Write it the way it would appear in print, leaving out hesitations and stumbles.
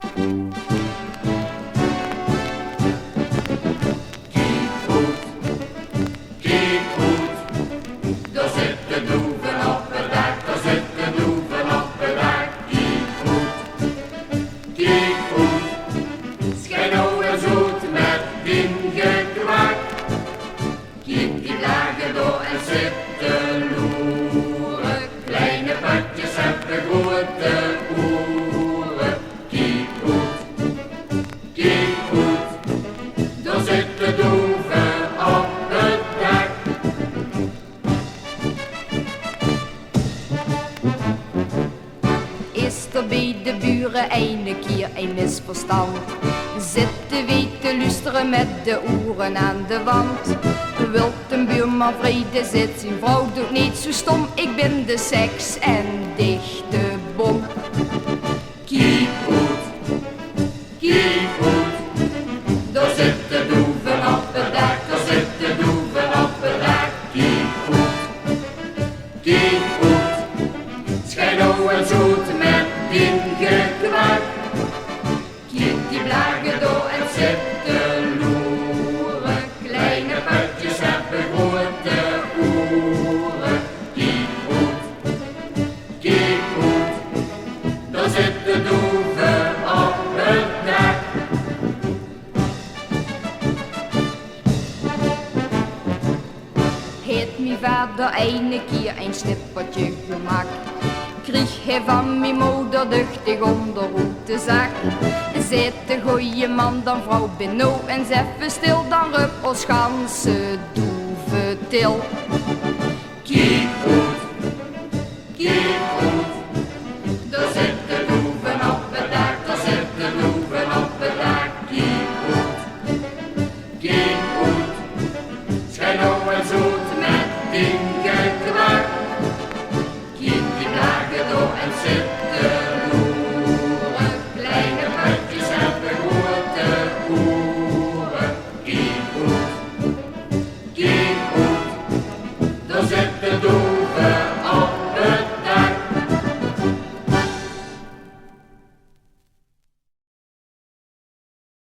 Kijk goed, daar zitten doeven op het dak, daar zitten doeven op het dak. Kijk goed, schijn nou en zoet met din gekwak. Kijk die dagen door en zitten loeren, kleine patjes hebben grote oren. Kijk goed, daar zitten doeven op het dak. Is er bij de buren een keer een misverstand? Zitten we te luisteren met de oren aan de wand? Wilt een buurman vrede zit, zijn vrouw doet niet zo stom. Ik ben de seks en dichte bom. Kijk goed, daar zitten doeven op het dak, daar zitten doeven op het dak. Kijk goed, schijn nou en zoet met din gekwak. Kijk die blagen door en zitten loeren, kleine patjes hebben grote oren. Kijk goed, daar zitten doeven op het dak. Heeft mijn vader een keer een snippertje gemaakt, kreeg hij van mijn moeder duchtig onderroete zak. Zet de goeie man dan vrouw Benno en zet even stil, dan rup ons ganse doeve til. Kijk goed,